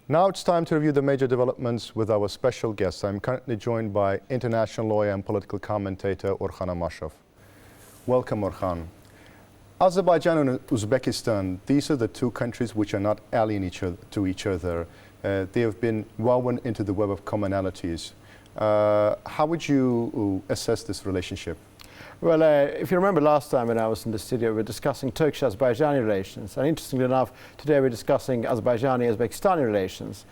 Now it's time to review the major developments with our special guests. I'm currently joined by international lawyer and political commentator Orhan Amashov. Welcome, Orhan. Azerbaijan and Uzbekistan, these are the two countries which are not alien to each other. They have been woven into the web of commonalities. How would you assess this relationship? Well, if you remember last time when I was in the studio, we were discussing Turkish-Azerbaijani relations. And interestingly enough, today we're discussing Azerbaijani-Uzbekistani relations.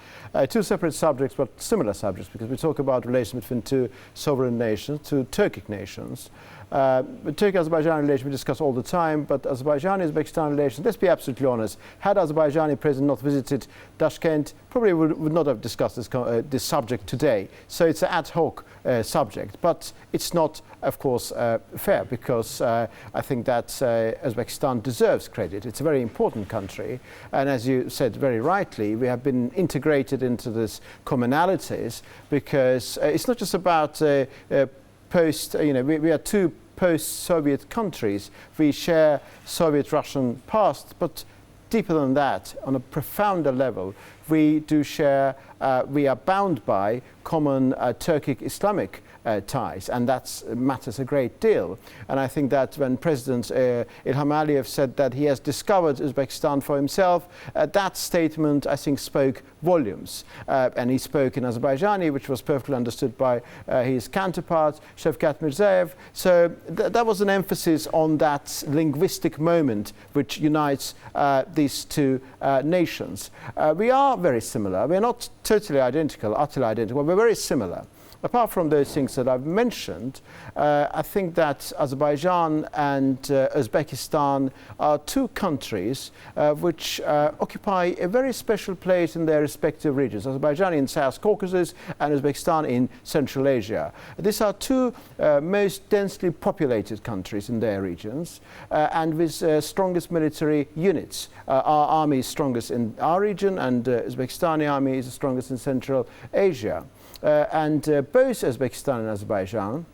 Two separate subjects, but similar subjects, because we talk about relations between two sovereign nations, two Turkic nations. The Turkic-Azerbaijani relation we discuss all the time, but Azerbaijani-Uzbekistan relations, let's be absolutely honest, had Azerbaijani president not visited Tashkent, probably would not have discussed this subject today. So it's an ad hoc subject, but it's not, of course, fair, because I think that Uzbekistan deserves credit. It's a very important country, and as you said very rightly, we have been integrated into this commonalities, because it's not just about post, we are two post-Soviet countries. We share Soviet-Russian past, but deeper than that, on a profounder level, we do share, we are bound by common Turkic-Islamic ties, and that matters a great deal. And I think that when President Ilham Aliyev said that he has discovered Uzbekistan for himself, that statement, I think, spoke volumes. And he spoke in Azerbaijani, which was perfectly understood by his counterpart, Shavkat Mirziyoyev. So that was an emphasis on that linguistic moment which unites these two nations. We are very similar. We are not totally identical, utterly identical. We're very similar. Apart from those things that I've mentioned, I think that Azerbaijan and Uzbekistan are two countries which occupy a very special place in their respective regions. Azerbaijan in South Caucasus and Uzbekistan in Central Asia. These are two most densely populated countries in their regions and with strongest military units. Our army is strongest in our region, and Uzbekistani army is the strongest in Central Asia. And both Uzbekistan and Azerbaijan,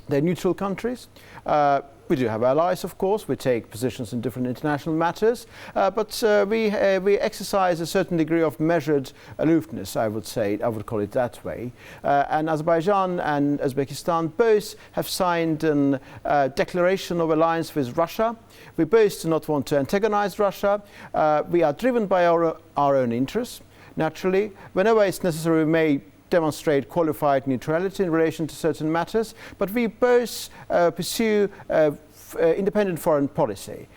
they're neutral countries. We do have allies, of course. We take positions in different international matters, but we exercise a certain degree of measured aloofness, I would say. I would call it that way. And Azerbaijan and Uzbekistan both have signed a declaration of alliance with Russia. We both do not want to antagonize Russia. We are driven by our own interests, naturally. Whenever it's necessary, we may demonstrate qualified neutrality in relation to certain matters, but we both pursue independent foreign policy.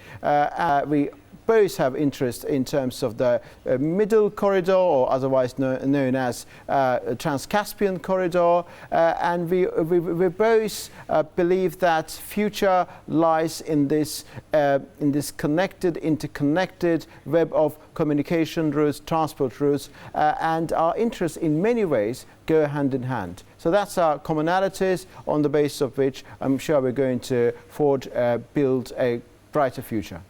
We both have interest in terms of the middle corridor, or otherwise known as Trans-Caspian corridor, and we both believe that future lies in this interconnected web of communication routes, transport routes, and our interests in many ways go hand in hand. So that's our commonalities, on the basis of which I'm sure we're going to build a brighter future.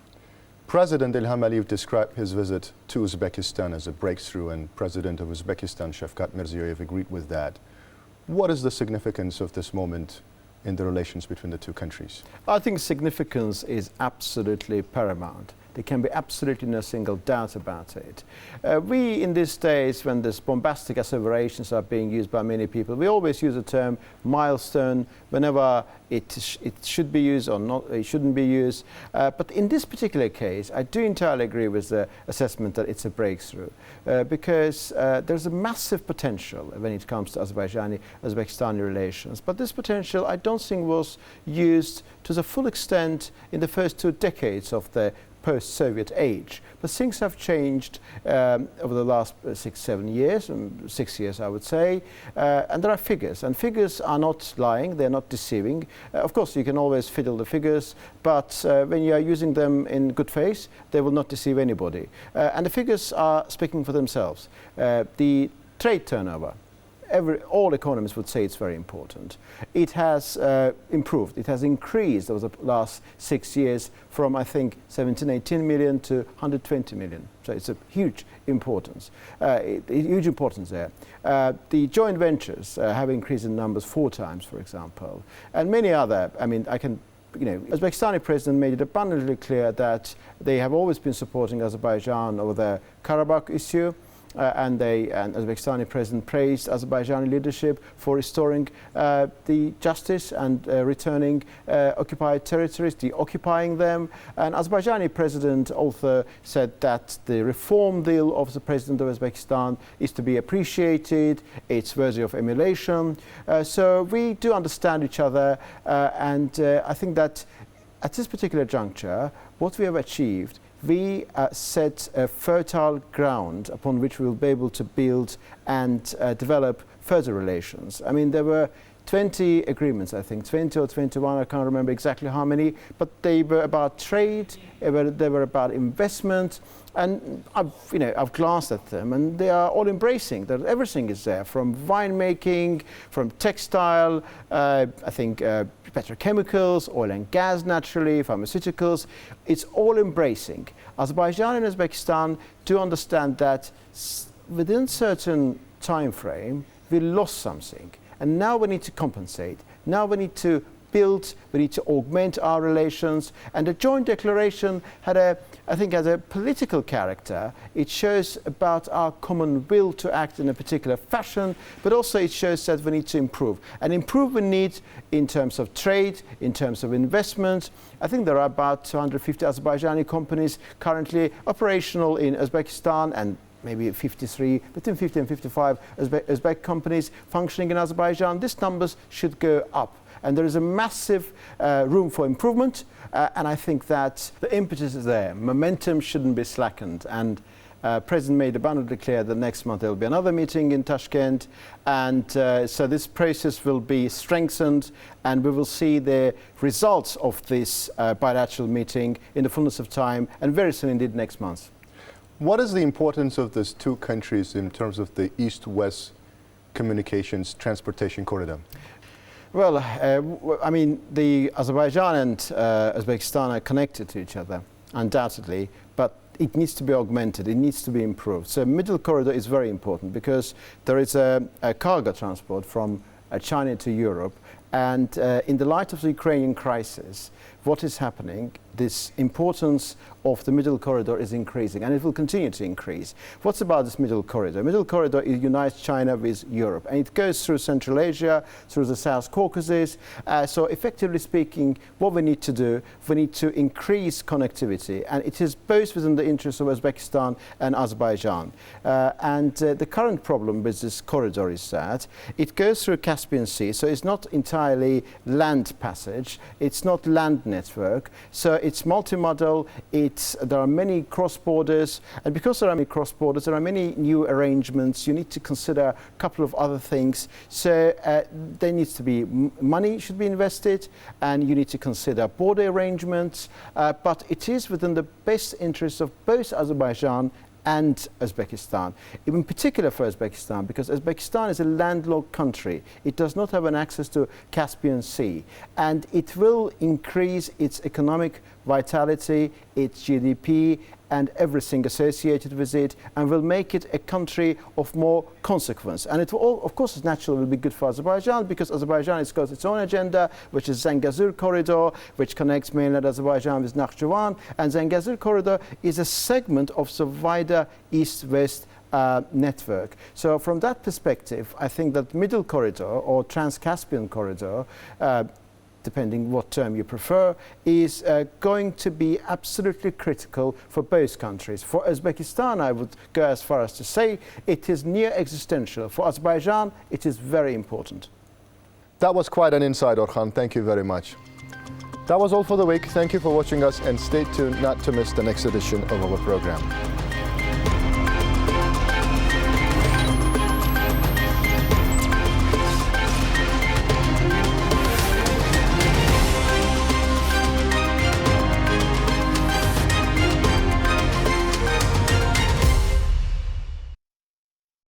President Ilham Aliyev described his visit to Uzbekistan as a breakthrough, and President of Uzbekistan, Shavkat Mirziyoyev, agreed with that. What is the significance of this moment in the relations between the two countries? I think significance is absolutely paramount. There can be absolutely no single doubt about it. We, in these days, when these bombastic asseverations are being used by many people, we always use the term milestone whenever it should be used or not, it shouldn't be used. But in this particular case, I do entirely agree with the assessment that it's a breakthrough, because there's a massive potential when it comes to Azerbaijani-Uzbekistani relations. But this potential, I don't think, was used to the full extent in the first 2 decades of the post-Soviet age. But things have changed over the last 6-7 years, 6 years I would say, and there are figures, and figures are not lying, they're not deceiving. Of course you can always fiddle the figures, but when you are using them in good faith, they will not deceive anybody. And the figures are speaking for themselves. The trade turnover, all economists would say it's very important. It has improved. It has increased over the last 6 years from, I think, 17-18 million to 120 million. So it's a huge importance. Huge importance there. The joint ventures have increased in numbers 4 times, for example, and many other. I mean, Uzbekistani president made it abundantly clear that they have always been supporting Azerbaijan over the Karabakh issue. and Uzbekistani president praised Azerbaijani leadership for restoring the justice and returning occupied territories, deoccupying them. And Azerbaijani president also said that the reform deal of the president of Uzbekistan is to be appreciated, it's worthy of emulation. So we do understand each other, and I think that at this particular juncture, what we have achieved, we set a fertile ground upon which we will be able to build and develop further relations. I mean, there were 20 agreements, I think, 20 or 21, I can't remember exactly how many, but they were about trade, they were about investment, and I've glanced at them, and they are all embracing that everything is there, from winemaking, from textile, I think petrochemicals, oil and gas naturally, pharmaceuticals. It's all embracing. Azerbaijan and Uzbekistan do understand that within certain time frame, we lost something. And now we need to compensate. Now we need to build, we need to augment our relations. And the joint declaration had I think has a political character. It shows about our common will to act in a particular fashion, but also it shows that we need to improve. And improve we need in terms of trade, in terms of investment. I think there are about 250 Azerbaijani companies currently operational in Uzbekistan, and maybe 53, between 50 and 55 Uzbek companies functioning in Azerbaijan. These numbers should go up. And there is a massive room for improvement. And I think that the impetus is there. Momentum shouldn't be slackened. And President made abundantly clear that next month there will be another meeting in Tashkent. And so this process will be strengthened, and we will see the results of this bilateral meeting in the fullness of time, and very soon indeed next month. What is the importance of these two countries in terms of the east-west communications transportation corridor? Well, I mean, the Azerbaijan and Uzbekistan are connected to each other, undoubtedly, but it needs to be augmented, it needs to be improved. So middle corridor is very important because there is a cargo transport from China to Europe, and in the light of the Ukrainian crisis, what is happening, this importance of the middle corridor is increasing, and it will continue to increase. What's about this middle corridor? Middle corridor unites China with Europe, and it goes through Central Asia, through the South Caucasus. So effectively speaking, what we need to do, we need to increase connectivity, and it is both within the interests of Uzbekistan and Azerbaijan. The current problem with this corridor is that it goes through Caspian Sea, so it's not entirely land passage, it's not land network, so it's multimodal, there are many cross borders, and because there are many cross borders, there are many new arrangements. You need to consider a couple of other things. So there needs to be money should be invested, and you need to consider border arrangements, but it is within the best interests of both Azerbaijan and Uzbekistan, in particular for Uzbekistan, because Uzbekistan is a landlocked country. It does not have an access to Caspian Sea, and it will increase its economic vitality, its GDP, and everything associated with it, and will make it a country of more consequence. And it will, all, of course, it's naturally will be good for Azerbaijan, because Azerbaijan has got its own agenda, which is Zangezur corridor, which connects mainland Azerbaijan with Nakhchivan. And Zangezur corridor is a segment of the wider east-west network. So from that perspective, I think that middle corridor or Trans-Caspian corridor, depending what term you prefer, is going to be absolutely critical for both countries. For Uzbekistan, I would go as far as to say it is near existential. For Azerbaijan, it is very important. That was quite an insight, Orhan. Thank you very much. That was all for the week. Thank you for watching us, and stay tuned not to miss the next edition of our program.